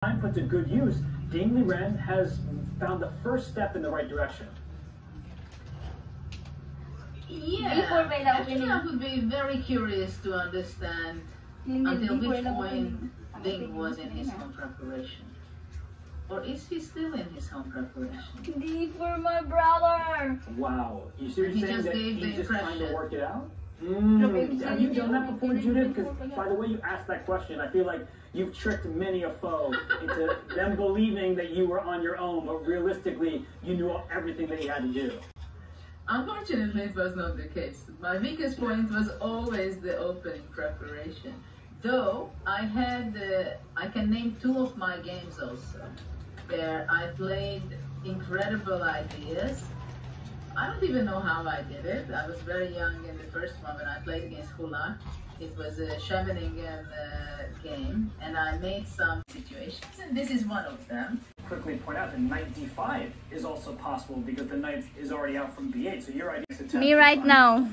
time put to good use, Dingley Ren has found the first step in the right direction. Yeah, actually I would be very curious to understand until which point Ding was in his home preparation. Or is he still in his home preparation? D for my brother! Wow. You seriously saying that he's just trying to work it out? Have you done that before, Judith? Because by the way you asked that question, I feel like you've tricked many a foe into them believing that you were on your own, but realistically, you knew everything that you had to do. Unfortunately, it was not the case. My weakest point was always the opening preparation. Though I can name 2 of my games also, where I played incredible ideas. I don't even know how I did it. I was very young in the first one when I played against Hula. It was a Scheveningen game, and I made some situations, and this is one of them. Quickly point out that knight d5 is also possible because the knight is already out from b8, so your idea is to Me right now.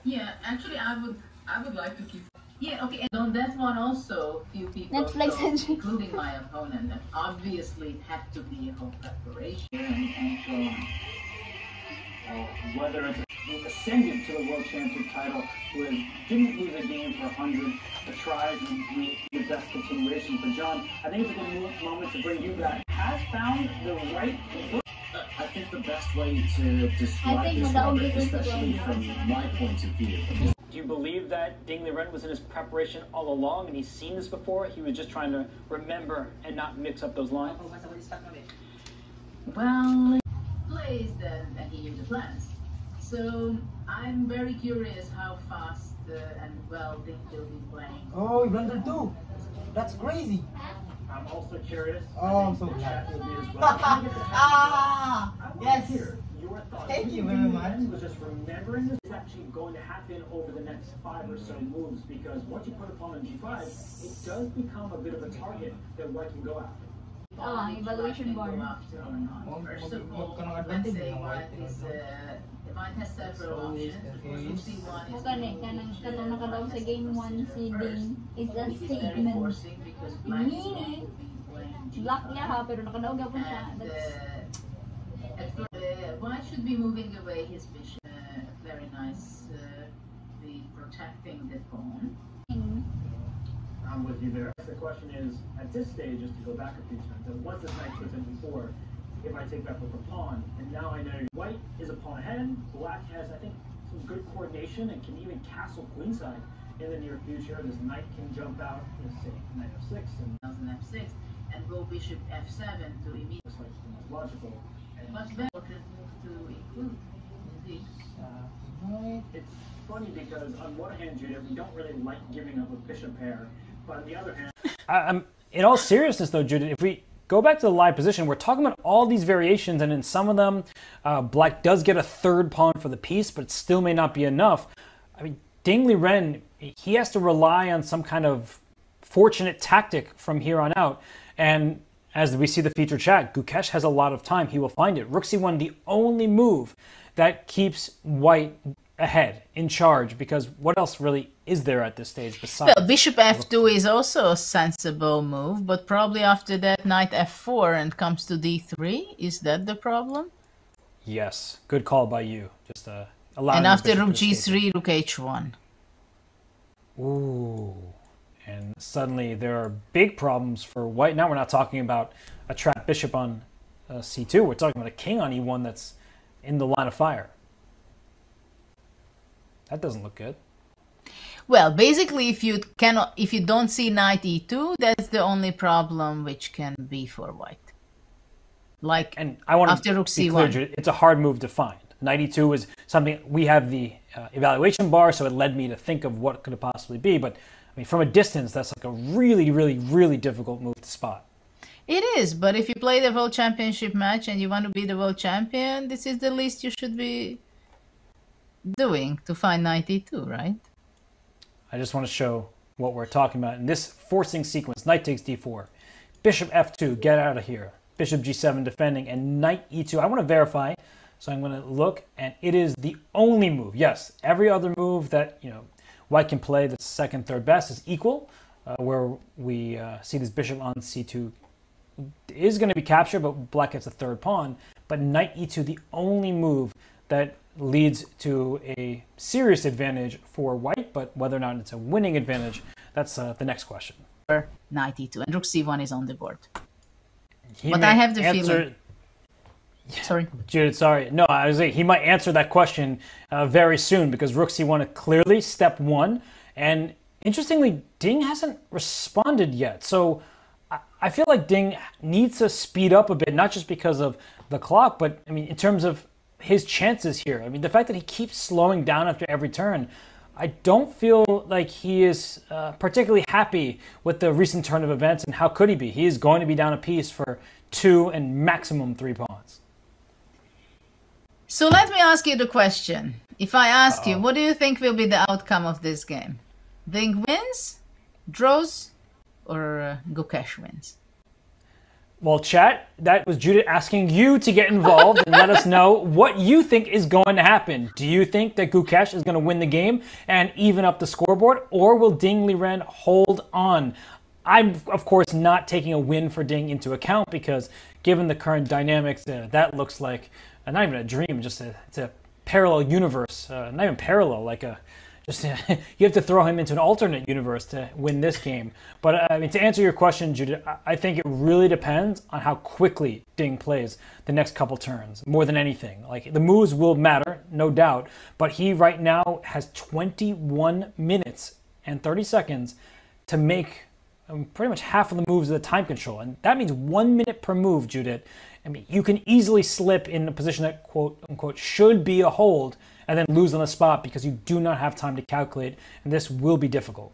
Yeah, actually I would like to keep. Yeah, okay, and on that one also, few people, Netflix thought, including my opponent, that obviously it had to be a home preparation and so on. Whether it's ascended to the world championship title, who didn't lose a game for 100, but tries and be the best continuation. But John, I think it's a good moment to bring you back. Has found the right. I think the best way to describe this, Robert, especially from my point of view. Do you believe that Dingley Ren was in his preparation all along and he's seen this before? He was just trying to remember and not mix up those lines? Well, plays and he knew the plans. So I'm very curious how fast and well Ding will be playing. Oh, you blundered too. That's crazy. I'm also curious. Oh, I'm so glad. Yes. Your thoughts. Thank you very much. Was just remembering this is actually going to happen over the next 5 or so moves, because once you put a pawn on g5, it does become a bit of a target that white can go after. Evaluation bar. First of all, let's say white has several options. Rook c1 is Kanang nakadaw sa game 1 si Ding is a statement. Meaning, black niya ha, pero nakadaw gapon siya. White should be moving away his bishop. Very nice, the protecting the pawn. I'm with you there. The question is, at this stage, just to go back a few turns, that once this knight goes in before, if I take back with a pawn, and now I know white is a pawn ahead, black has, I think, some good coordination and can even castle queenside in the near future. This knight can jump out, let's say, knight f6 and f6, and go bishop f7 to immediately. just like the most logical. And Much better move to include. Indeed. It's funny because on one hand, Judith, we don't really like giving up a bishop pair, but on the other hand, in all seriousness, though, Judith, if we go back to the live position, we're talking about all these variations, and in some of them, black does get a third pawn for the piece, but it still may not be enough. I mean, Dingley Ren, he has to rely on some kind of fortunate tactic from here on out, and as we see the featured chat, Gukesh has a lot of time. He will find it. Rook c1, the only move that keeps white ahead, in charge, because what else really is there at this stage besides... Well, bishop f2 is also a sensible move, but probably after that knight f4 and comes to d3. Is that the problem? Yes, good call by you. Just allowing. And after rook g3, rook h1. Ooh. And suddenly there are big problems for white. Now we're not talking about a trapped bishop on c2. We're talking about a king on e1 that's in the line of fire. That doesn't look good. Well, basically, if you don't see knight e2, that's the only problem which can be for white. Like, and I want after rook to be c1. clear, it's a hard move to find. Knight e2 is something we have the evaluation bar, so it led me to think of what could it possibly be. But I mean, from a distance, that's like a really, really, really difficult move to spot. It is, but if you play the world championship match and you want to be the world champion, this is the least you should be doing to find knight e2, right? I just want to show what we're talking about in this forcing sequence. Knight takes d4, bishop f2, get out of here, bishop g7 defending, and knight e2. I want to verify, so I'm going to look, and it is the only move. Yes, every other move that white can play that's second, third best is equal, where we see this bishop on c2 is going to be captured, but black gets a third pawn. But knight e2, the only move that leads to a serious advantage for white, but whether or not it's a winning advantage, that's the next question. Knight e2, and rook c1 is on the board. He But may I have the answer- feeling... Sorry. Judith, sorry. No, I was saying he might answer that question very soon, because rook c1 is clearly step one. And interestingly, Ding hasn't responded yet. So I feel like Ding needs to speed up a bit, not just because of the clock, but I mean, in terms of his chances here. I mean, the fact that he keeps slowing down after every turn, I don't feel like he is particularly happy with the recent turn of events, and how could he be? He is going to be down a piece for 2 and maximum 3 pawns. So let me ask you the question. If I ask you, what do you think will be the outcome of this game? Ding wins, draws, or Gukesh wins? Well, chat, that was Judith asking you to get involved and let us know what you think is going to happen. Do you think that Gukesh is going to win the game and even up the scoreboard, or will Ding Liren hold on? I'm, of course, not taking a win for Ding into account, because given the current dynamics, that looks like not even a dream, just it's a parallel universe. Not even parallel, like a just you have to throw him into an alternate universe to win this game. But I mean, to answer your question, Judith, I think it really depends on how quickly Ding plays the next couple turns, more than anything. Like, the moves will matter, no doubt, but he right now has 21 minutes and 30 seconds to make pretty much half of the moves of the time control, and that means 1 minute per move, Judith. I mean, you can easily slip in a position that, quote unquote, should be a hold and then lose on the spot because you do not have time to calculate, and this will be difficult.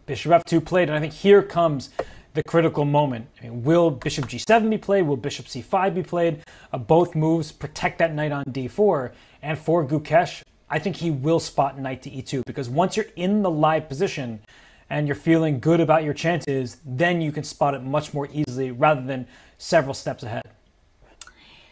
Bishop f2 played, and I think here comes the critical moment. I mean, will bishop g7 be played? Will bishop c5 be played? Both moves protect that knight on d4, and for Gukesh, I think he will spot knight to e2, because once you're in the live position and you're feeling good about your chances, then you can spot it much more easily rather than several steps ahead.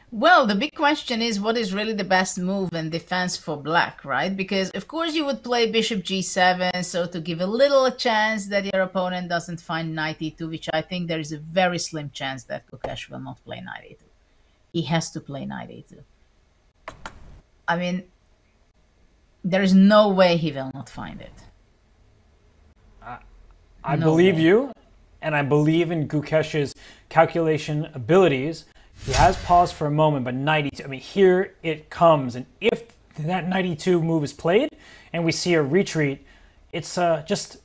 Well, the big question is, what is really the best move in defense for black, right? Because, of course, you would play bishop g7, so to give a little chance that your opponent doesn't find knight e2, which I think there is a very slim chance that Gukesh will not play knight e2. He has to play knight e2. I mean, there is no way he will not find it. I believe you, and I believe in Gukesh's calculation abilities. He has paused for a moment, but knight e2, I mean, here it comes. And if that knight e2 move is played and we see a retreat, it's just,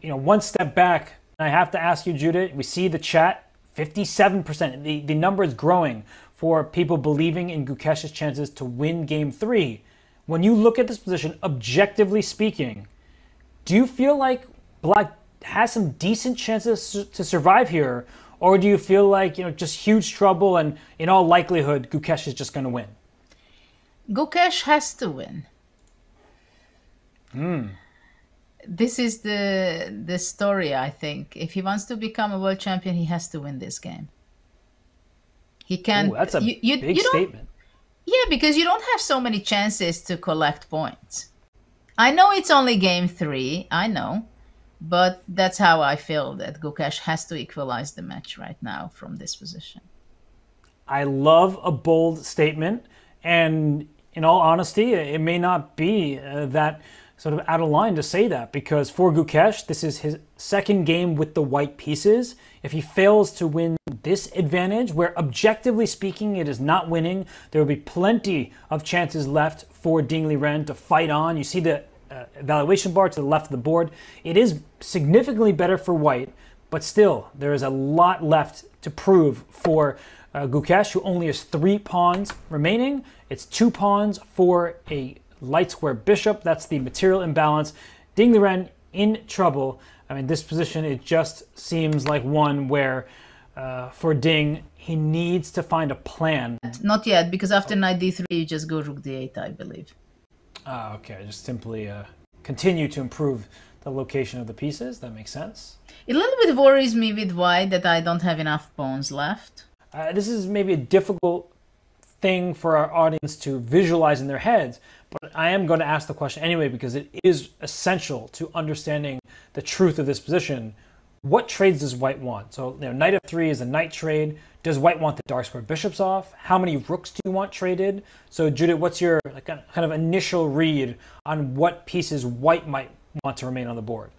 one step back. And I have to ask you, Judith, we see the chat, 57%. The number is growing for people believing in Gukesh's chances to win game 3. When you look at this position, objectively speaking, do you feel like black has some decent chances to survive here, or do you feel like, just huge trouble and in all likelihood Gukesh is just going to win? Gukesh has to win. This is the story, I think. If he wants to become a world champion, he has to win this game. He can. Ooh, that's a big statement. Yeah, because you don't have so many chances to collect points. I know it's only game 3, I know. But that's how I feel, that Gukesh has to equalize the match right now from this position. I love a bold statement, and in all honesty, it may not be that sort of out of line to say that, because for Gukesh, this is his second game with the white pieces. If he fails to win this advantage, where objectively speaking it is not winning, there will be plenty of chances left for Ding Liren to fight on. You see the evaluation bar to the left of the board. It is significantly better for white, but still there is a lot left to prove for Gukesh, who only has 3 pawns remaining. It's 2 pawns for a light square bishop. That's the material imbalance. Ding Liren in trouble. I mean, this position, it just seems like one where for Ding, he needs to find a plan. Not yet, because after knight d3 you just go rook d8, I believe. Okay, just simply continue to improve the location of the pieces. That makes sense. It a little bit worries me with white that I don't have enough pawns left. This is maybe a difficult thing for our audience to visualize in their heads, but I am going to ask the question anyway because it is essential to understanding the truth of this position. What trades does white want? So, knight f3 is a knight trade. Does white want the dark square bishops off? How many rooks do you want traded? So, Judith, what's your kind of initial read on what pieces white might want to remain on the board?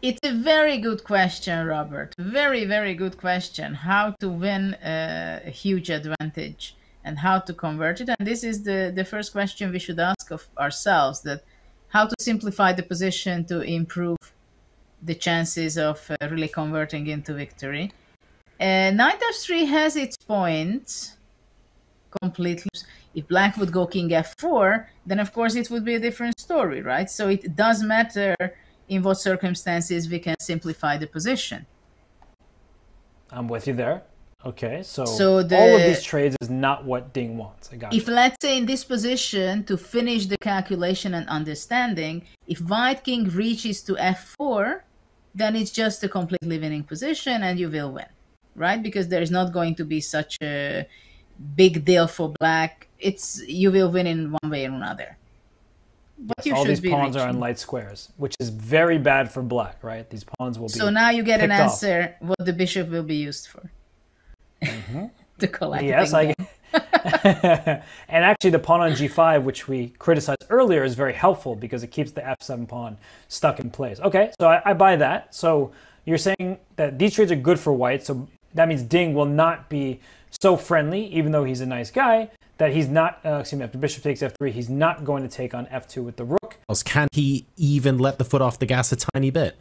It's a very good question, Robert. Very, very good question. How to win a huge advantage and how to convert it. And this is the first question we should ask of ourselves, that how to simplify the position to improve the chances of really converting into victory. Knight f3 has its points completely. If black would go king f4, then of course it would be a different story, right? So it does matter in what circumstances we can simplify the position. I'm with you there. Okay, so all of these trades is not what Ding wants. I got If let's say in this position, to finish the calculation and understanding, if white king reaches to f4, then it's just a completely winning position and you will win, right? Because there is not going to be such a big deal for black. You will win in one way or another. But yes, all these pawns are on light squares, which is very bad for black, right? These pawns will be So now you get an answer what the bishop will be used for. To collect. Yes, I get. And actually the pawn on g5, which we criticized earlier, is very helpful because it keeps the f7 pawn stuck in place. Okay, so I buy that. So you're saying that these trades are good for white, so that means Ding will not be so friendly, even though he's a nice guy, that he's not, excuse me, after bishop takes f3, he's not going to take on f2 with the rook. Can he even let the foot off the gas a tiny bit?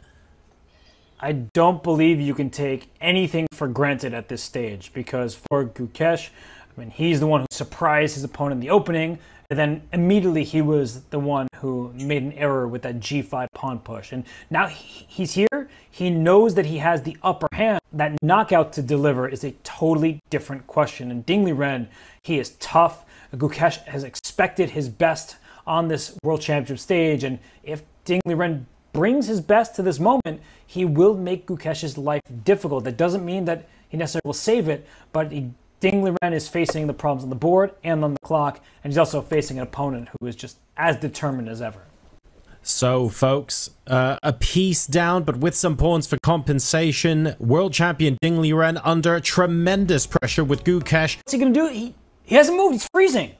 I don't believe you can take anything for granted at this stage, because for Gukesh, I mean, he's the one who surprised his opponent in the opening, and then immediately he was the one who made an error with that g5 pawn push. And now he's here, he knows that he has the upper hand. That knockout to deliver is a totally different question. And Ding Liren, he is tough. Gukesh has expected his best on this World Championship stage, and if Ding Liren brings his best to this moment, he will make Gukesh's life difficult. That doesn't mean that he necessarily will save it, but Ding Liren is facing the problems on the board and on the clock, and he's also facing an opponent who is just as determined as ever. So, folks, a piece down, but with some pawns for compensation. World champion Ding Liren under tremendous pressure with Gukesh. What's he going to do? He hasn't moved. He's freezing.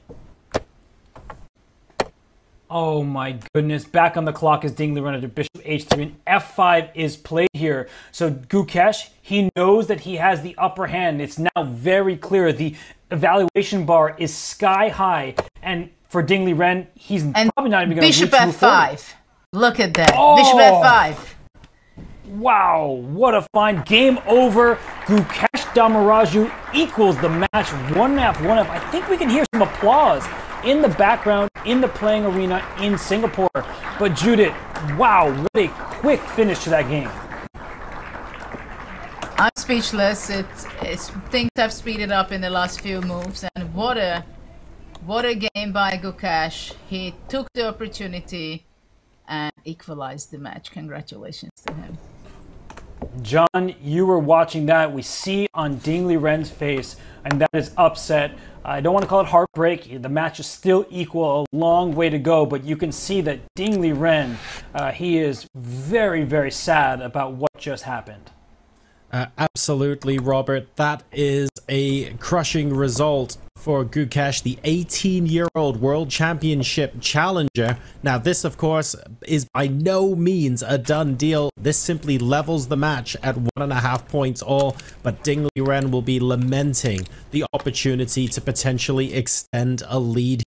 Oh my goodness. Back on the clock is Ding Liren under bishop h3, and f5 is played here. So Gukesh, he knows that he has the upper hand. It's now very clear. The evaluation bar is sky high, and for Ding Liren, he's probably not even going to reach bishop f5. Look at that. Oh. Bishop f5. Wow, what a find. Game over. Gukesh Damaraju equals the match. 1F, 1F. I think we can hear some applause in the background, in the playing arena in Singapore. But Judith, wow, what a quick finish to that game. I'm speechless. Things have speeded up in the last few moves, and what a game by Gukesh. He took the opportunity and equalized the match. Congratulations to him. John, you were watching that. We see on Ding Liren's face, and that is upset. I don't want to call it heartbreak. The match is still equal, a long way to go, but you can see that Ding Liren, he is very, very sad about what just happened. Absolutely, Robert. That is a crushing result for Gukesh, the 18-year-old World Championship challenger. Now, this, of course, is by no means a done deal. This simply levels the match at 1.5 points all, but Ding Liren will be lamenting the opportunity to potentially extend a lead